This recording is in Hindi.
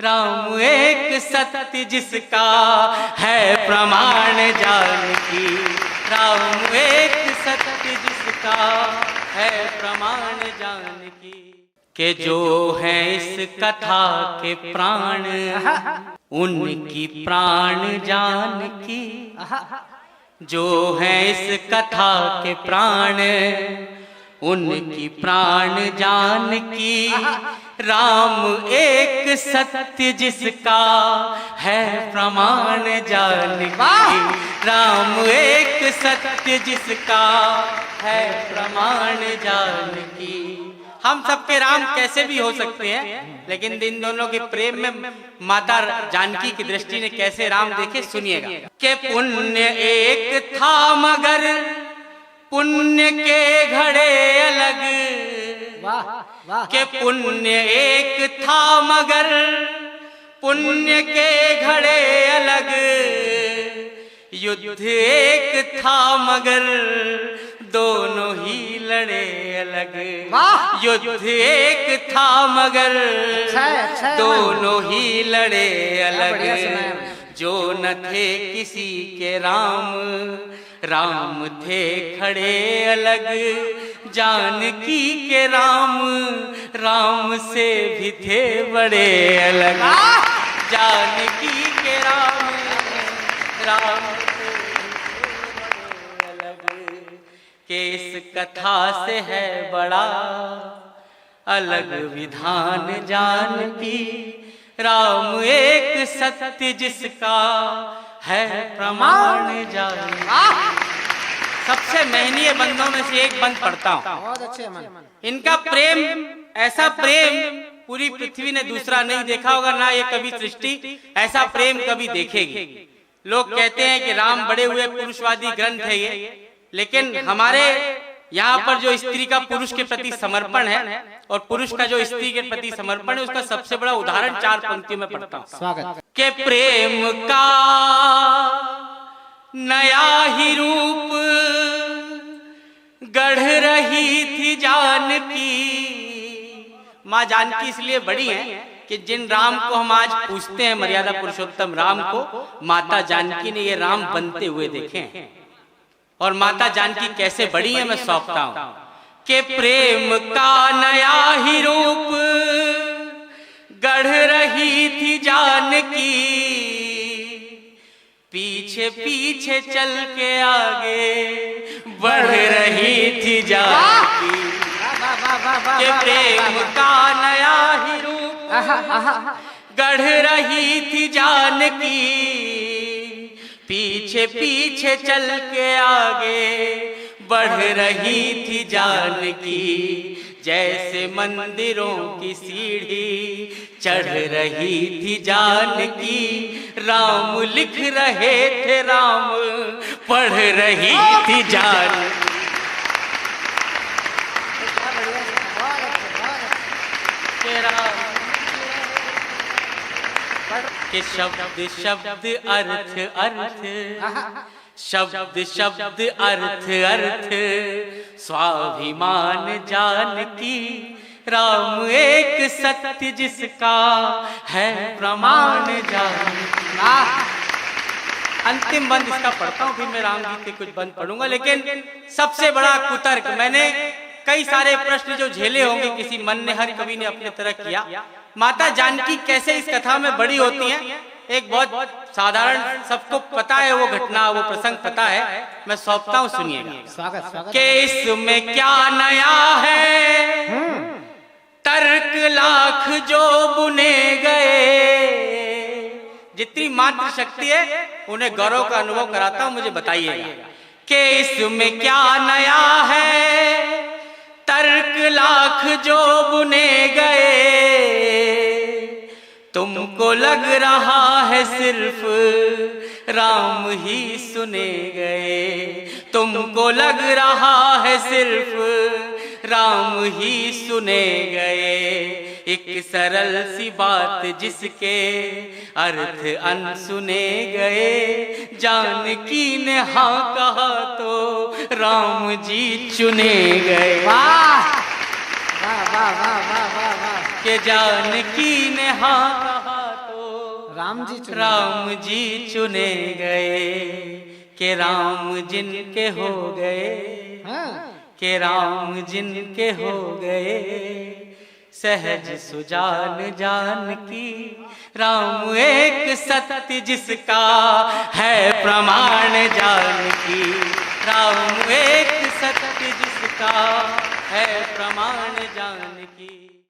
राम एक सत्य जिसका है प्रमाण जानकी। राम एक सत्य जिसका है प्रमाण जानकी। के जो है इस कथा के प्राण उनकी प्राण जानकी। जो है इस कथा के प्राण उनकी प्राण जानकी। राम एक सत्य जिसका है प्रमाण जानकी। राम एक सत्य जिसका है प्रमाण जानकी। हम सबके राम कैसे भी हो सकते हैं, लेकिन इन दोनों के प्रेम में माता जानकी की दृष्टि ने कैसे राम देखे सुनिएगा। के पुण्य एक था मगर पुण्य के घड़े अलग। के पुण्य एक था मगर पुण्य के घड़े अलग। युद्ध एक था मगर दोनों ही लड़े अलग। युद्ध एक था मगर दोनों ही लड़े अलग। जो न थे किसी के राम, राम थे खड़े अलग। जानकी के राम, राम से भी थे बड़े अलग। जानकी के राम, राम से भी थे बड़े अलग। के इस कथा से है बड़ा अलग विधान जानकी। राम एक सत्य जिसका है प्रमाण जानकी। सबसे महनीय बंदों में से एक बंद पढ़ता हूँ। बहुत अच्छे मन। इनका प्रेम, ऐसा प्रेम पूरी पृथ्वी ने दूसरा नहीं देखा होगा, ना ये कभी सृष्टि ऐसा प्रेम कभी देखेगी। लोग कहते हैं कि राम बड़े हुए पुरुषवादी ग्रंथ है ये, लेकिन हमारे यहाँ पर जो स्त्री का पुरुष के प्रति समर्पण है और पुरुष का जो स्त्री के प्रति समर्पण है, उसका सबसे बड़ा उदाहरण 4 पंक्तियों में पढ़ता हूँ। स्वागत। के प्रेम का नया ही रूप गढ़ रही थी जानकी। माँ जानकी इसलिए बड़ी है कि जिन राम को हम आज पूछते हैं, मर्यादा पुरुषोत्तम राम को, माता जानकी ने ये राम बनते हुए देखे हैं। और माता जानकी कैसे बड़ी है मैं सौंपता हूं। के प्रेम का नया ही रूप गढ़ रही थी जानकी। पीछे पीछे चल के आगे बढ़ रही थी जानकी। के प्रेम का नया ही रूप गढ़ रही थी जानकी। पीछे पीछे चल के आगे बढ़ रही थी जानकी। जैसे मंदिरों की सीढ़ी चढ़ रही थी जानकी। राम लिख रहे थे, राम पढ़ रही थी जानकी। के शब्द शब्द अर्थ अर्थ, शब्द शब्द अर्थ अर्थ, स्वाभिमान जानकी। राम एक सत्य जिसका है प्रमाण जानकी। अंतिम बंद इसका पढ़ता हूँ, फिर मैं रामगीत के कुछ बंद पढ़ूंगा। लेकिन सबसे बड़ा कुतर्क, मैंने कई सारे प्रश्न जो झेले होंगे किसी मन ने, हर कवि ने अपने तरह किया। माता जानकी कैसे इस कथा में बड़ी होती हैं, एक बहुत साधारण, सबको पता है वो घटना, वो प्रसंग पता है, मैं सौंपता हूँ, सुनिएगा। स्वागत, स्वागत। के इसमें क्या नया है, तर्क लाख जो बुने गए। जितनी मात्र शक्ति है उन्हें गौरव का अनुभव कराता हूँ, मुझे बताइएगा। के इसमें क्या नया है, तर्क लाख जो बुने गए। तुमको लग रहा है सिर्फ राम ही सुने गए। तुमको लग रहा है सिर्फ राम ही सुने गए। एक सरल सी बात जिसके अर्थ अनसुने गए। जानकी ने हाँ कहा तो राम जी चुने गए। वाह वाह वाह वाह वाह वाह। के जानकी ने हाँ कहा राम जी चुने गए के राम जिनके हो गए, के राम जिनके हो गए, सहज सुजान जान की राम एक सत्य जिसका है प्रमाण जान की, राम एक सत्य जिसका